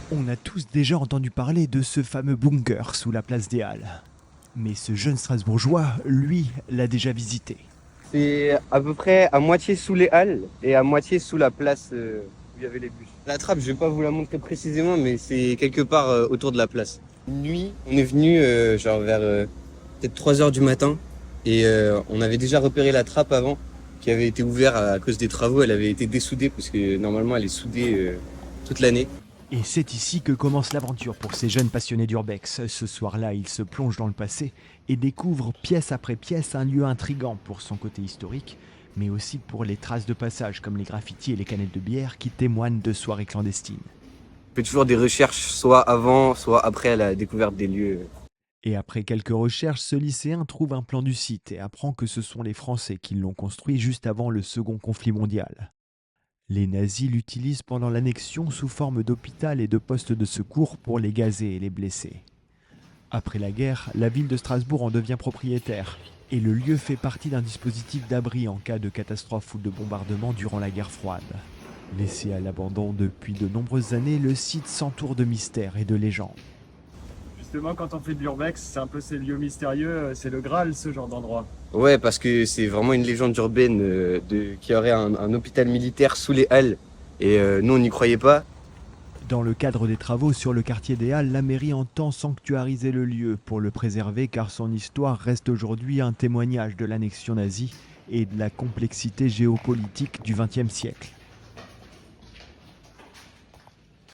On a tous déjà entendu parler de ce fameux bunker sous la place des Halles. Mais ce jeune Strasbourgeois, lui, l'a déjà visité. C'est à peu près à moitié sous les halles et à moitié sous la place où il y avait les bus. La trappe, je vais pas vous la montrer précisément, mais c'est quelque part autour de la place. Une nuit, on est venu genre vers peut-être 3 heures du matin et on avait déjà repéré la trappe avant qui avait été ouverte à cause des travaux. Elle avait été dessoudée parce que normalement elle est soudée toute l'année. Et c'est ici que commence l'aventure pour ces jeunes passionnés d'urbex. Ce soir-là, ils se plongent dans le passé et découvrent pièce après pièce un lieu intrigant pour son côté historique, mais aussi pour les traces de passage comme les graffitis et les canettes de bière qui témoignent de soirées clandestines. On fait toujours des recherches soit avant, soit après la découverte des lieux. Et après quelques recherches, ce lycéen trouve un plan du site et apprend que ce sont les Français qui l'ont construit juste avant le second conflit mondial. Les nazis l'utilisent pendant l'annexion sous forme d'hôpital et de poste de secours pour les gazés et les blessés. Après la guerre, la ville de Strasbourg en devient propriétaire et le lieu fait partie d'un dispositif d'abri en cas de catastrophe ou de bombardement durant la guerre froide. Laissé à l'abandon depuis de nombreuses années, le site s'entoure de mystères et de légendes. Justement, quand on fait de l'urbex, c'est un peu ces lieux mystérieux, c'est le Graal, ce genre d'endroit. Ouais, parce que c'est vraiment une légende urbaine qu'il y aurait un hôpital militaire sous les halles. Et nous, on n'y croyait pas. Dans le cadre des travaux sur le quartier des Halles, la mairie entend sanctuariser le lieu pour le préserver car son histoire reste aujourd'hui un témoignage de l'annexion nazie et de la complexité géopolitique du XXe siècle.